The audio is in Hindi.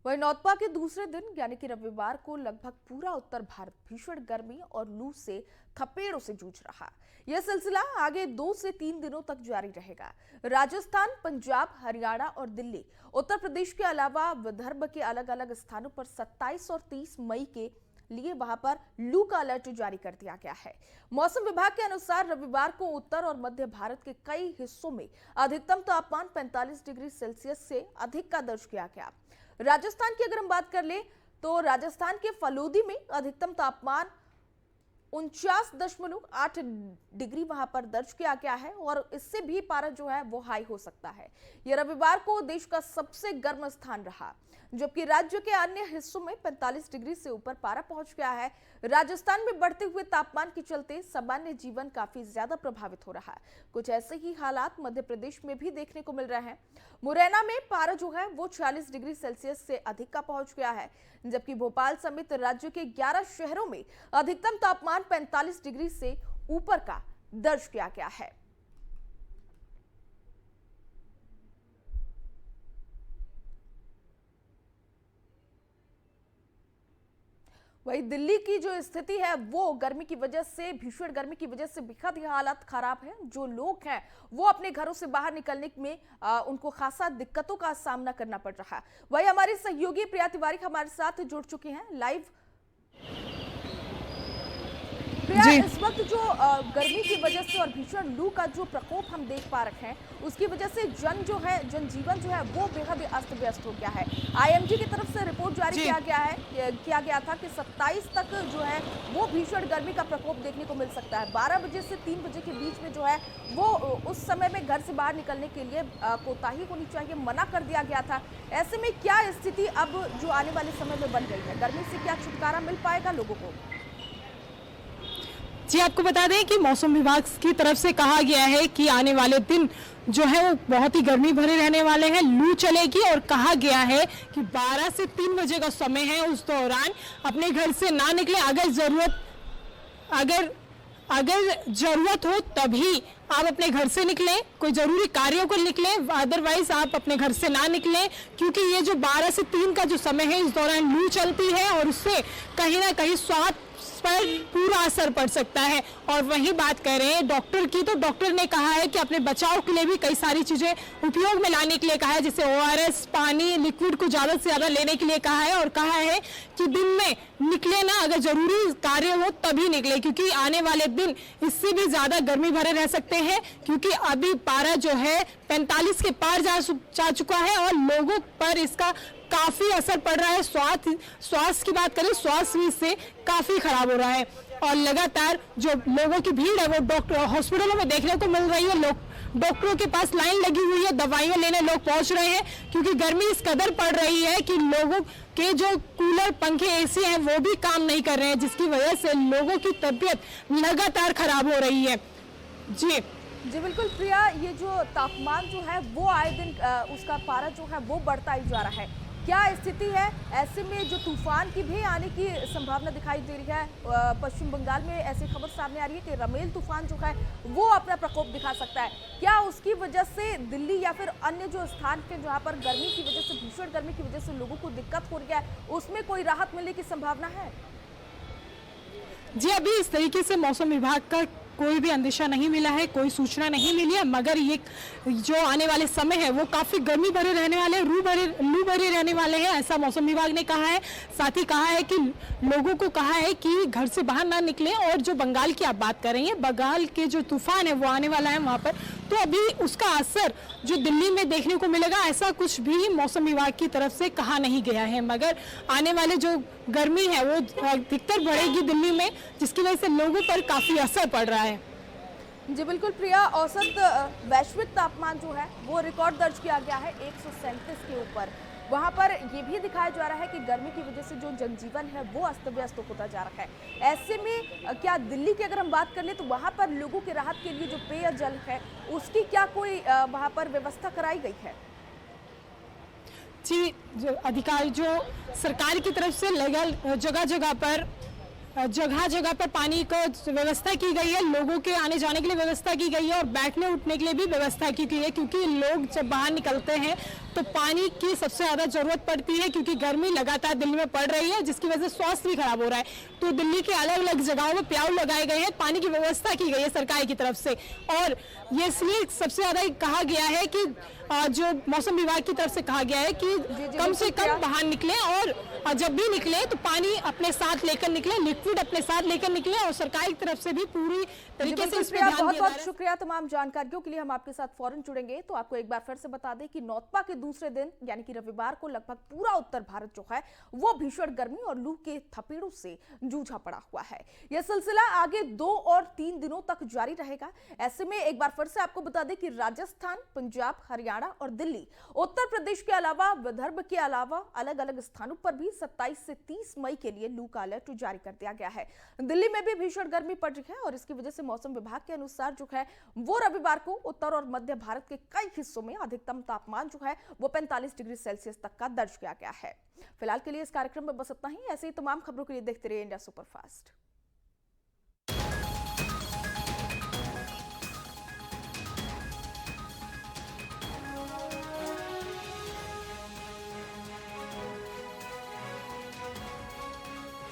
वहीं नौतपा के दूसरे दिन यानी कि रविवार को लगभग पूरा उत्तर भारत भीषण गर्मी और लू से थपेड़ों से जूझ रहा। यह सिलसिला आगे 2 से 3 दिनों तक जारी रहेगा। राजस्थान, पंजाब, हरियाणा और दिल्ली, उत्तर प्रदेश के अलावा विदर्भ के अलग अलग स्थानों पर 27 और 30 मई के लिए वहां पर लू का अलर्ट जारी कर दिया गया है। मौसम विभाग के अनुसार रविवार को उत्तर और मध्य भारत के कई हिस्सों में अधिकतम तापमान 45 डिग्री सेल्सियस से अधिक का दर्ज किया गया। राजस्थान की अगर हम बात कर ले तो राजस्थान के फलोदी में अधिकतम तापमान 49.8 डिग्री वहां पर दर्ज किया गया है और इससे भी पारा जो है वो हाई हो सकता है। यह रविवार को देश का सबसे गर्म स्थान रहा, जबकि राज्य के अन्य हिस्सों में 45 डिग्री से ऊपर पारा पहुंच गया है। राजस्थान में बढ़ते हुए तापमान के चलते सामान्य जीवन काफी ज्यादा प्रभावित हो रहा है। कुछ ऐसे ही हालात मध्य प्रदेश में भी देखने को मिल रहे हैं। मुरैना में पारा जो है वो 46 डिग्री सेल्सियस से अधिक का पहुंच गया है, जबकि भोपाल समेत राज्य के 11 शहरों में अधिकतम तापमान 45 डिग्री से ऊपर का दर्ज किया गया है। वही दिल्ली की जो स्थिति है वो गर्मी की वजह से, भीषण गर्मी की वजह से बेहद ही हालात खराब है। जो लोग हैं वो अपने घरों से बाहर निकलने में उनको खासा दिक्कतों का सामना करना पड़ रहा है। वही हमारी सहयोगी प्रिया तिवारी हमारे साथ जुड़ चुकी हैं लाइव। प्रिया, इस वक्त जो गर्मी की वजह से और भीषण लू का जो प्रकोप हम देख पा रहे हैं, उसकी वजह से जनजीवन जो है वो बेहद अस्त व्यस्त हो गया है। आईएमडी की तरफ से रिपोर्ट जारी किया गया था कि 27 तक जो है वो भीषण गर्मी का प्रकोप देखने को मिल सकता है। 12 बजे से 3 बजे के बीच में जो है वो उस समय में घर से बाहर निकलने के लिए कोताही होनी चाहिए, मना कर दिया गया था। ऐसे में क्या स्थिति अब जो आने वाले समय में बन गई है, गर्मी से क्या छुटकारा मिल पाएगा लोगों को? जी, आपको बता दें कि मौसम विभाग की तरफ से कहा गया है कि आने वाले दिन जो है वो बहुत ही गर्मी भरे रहने वाले हैं, लू चलेगी और कहा गया है कि 12 से 3 बजे का समय है, उस दौरान अपने घर से ना निकले। अगर जरूरत हो तभी आप अपने घर से निकलें, कोई जरूरी कार्यों को निकलें, अदरवाइज आप अपने घर से ना निकलें, क्योंकि ये जो 12 से 3 का जो समय है इस दौरान लू चलती है और उससे कहीं ना कहीं स्वास्थ्य पर पूरा असर पड़ सकता है। और वही बात कर रहे हैं डॉक्टर की, तो डॉक्टर ने कहा है कि अपने बचाव के लिए भी कई सारी चीजें उपयोग में लाने के लिए कहा है, जैसे ORS, पानी, लिक्विड को ज्यादा से ज्यादा लेने के लिए कहा है और कहा है कि दिन में निकले ना, अगर जरूरी कार्य हो तभी निकले, क्योंकि आने वाले दिन इससे भी ज्यादा गर्मी भरे रह सकते हैं, क्योंकि अभी पारा जो है 45 के पार जा चुका है और लोगों पर इसका काफी असर पड़ रहा है। स्वास्थ्य की बात करें, स्वास्थ्य भी इससे काफी खराब हो रहा है और लगातार जो लोगों की भीड़ है वो डॉक्टर हॉस्पिटलों में देखने को मिल रही है। डॉक्टरों के पास लाइन लगी हुई है, दवाइयां लेने लोग पहुंच रहे हैं, क्योंकि गर्मी इस कदर पड़ रही है कि लोगों के जो कूलर, पंखे, AC हैं वो भी काम नहीं कर रहे हैं, जिसकी वजह से लोगों की तबीयत लगातार खराब हो रही है। जी बिल्कुल प्रिया, ये जो तापमान जो है वो आए दिन उसका पारा जो है वो बढ़ता ही जा रहा है। क्या स्थिति है? ऐसे में जो तूफान की भी आने की संभावना दिखाई दे रही है। पश्चिम बंगाल में ऐसी खबर सामने आ रही है कि रमेल तूफान जो है वो अपना प्रकोप दिखा सकता है। क्या उसकी वजह से दिल्ली या फिर अन्य जो स्थान के जहां पर गर्मी की वजह से, भीषण गर्मी की वजह से लोगों को दिक्कत हो रही है, उसमें कोई राहत मिलने की संभावना है? जी, अभी इस तरीके से मौसम विभाग का कोई भी अंदेशा नहीं मिला है, कोई सूचना नहीं मिली है, मगर ये जो आने वाले समय है वो काफी गर्मी भरे रहने वाले, लू भरे रहने वाले हैं, ऐसा मौसम विभाग ने कहा है। साथ ही कहा है कि लोगों को कहा है कि घर से बाहर ना निकलें। और जो बंगाल की आप बात कर रही हैं, बंगाल के जो तूफान है वो आने वाला है वहां पर, तो अभी उसका असर जो दिल्ली में देखने को मिलेगा ऐसा कुछ भी मौसम विभाग की तरफ से कहा नहीं गया है। मगर आने वाले जो गर्मी है वो अधिकतर बढ़ेगी दिल्ली में, जिसकी वजह से लोगों पर काफी असर पड़ रहा है। जी बिल्कुल प्रिया, औसत वैश्विक तापमान जो है वो रिकॉर्ड दर्ज किया गया है 137 के ऊपर। वहां पर ये भी दिखाया जा रहा है कि गर्मी की वजह से जो जनजीवन है वो अस्त व्यस्त होता जा रहा है। ऐसे में क्या दिल्ली की अगर हम बात कर ले तो वहां पर लोगों की राहत के लिए जो पेयजल है उसकी क्या कोई वहां पर व्यवस्था कराई गई है? जी, जो अधिकारी, जो सरकार की तरफ से जगह जगह पर पानी को व्यवस्था की गई है, लोगों के आने जाने के लिए व्यवस्था की गई है और बैठने उठने के लिए भी व्यवस्था की गई है, क्योंकि लोग जब बाहर निकलते हैं तो पानी की सबसे ज्यादा जरूरत पड़ती है, क्योंकि गर्मी लगातार दिल्ली में पड़ रही है, जिसकी वजह से स्वास्थ्य भी खराब हो रहा है। तो दिल्ली के अलग अलग जगहों में प्याऊ लगाए गए हैं, पानी की व्यवस्था की गई है सरकार की तरफ से। और ये इसलिए सबसे ज्यादा कहा गया है कि जो मौसम विभाग की तरफ से कहा गया है कि कम से कम बाहर निकले, और जब भी निकले तो पानी अपने साथ लेकर निकले, लिक्विड अपने साथ लेकर निकले। और सरकार की तरफ से भी पूरी तरीके से इस पे ध्यान दिया जा रहा है। बहुत बहुत शुक्रिया तमाम जानकारियों के लिए। हम आपके साथ फौरन जुड़ेंगे। तो आपको एक बार फिर से बता दें कि नौतपा के दूसरे दिन यानी कि रविवार को लगभग पूरा उत्तर भारत जो है वो भीषण गर्मी और लू के थपेड़ों से जूझा पड़ा हुआ है। यह सिलसिला आगे 2 और 3 दिनों तक जारी रहेगा। ऐसे में एक बार फिर से आपको बता दें कि राजस्थान, पंजाब, हरियाणा और दिल्ली, उत्तर प्रदेश के अलावा विदर्भ के अलावा अलग अलग स्थानों पर भी 27 से 30 मई के लिए लू का अलर्ट जारी कर दिया गया है। दिल्ली में भी भीषण गर्मी पड़ रही है और इसकी वजह से मौसम विभाग के अनुसार जो है वो रविवार को उत्तर और मध्य भारत के कई हिस्सों में अधिकतम तापमान जो है वो 45 डिग्री सेल्सियस तक का दर्ज किया गया है। फिलहाल के लिए इस कार्यक्रम में बस इतना ही। ऐसे ही तमाम खबरों के लिए देखते रहिए इंडिया सुपरफास्ट।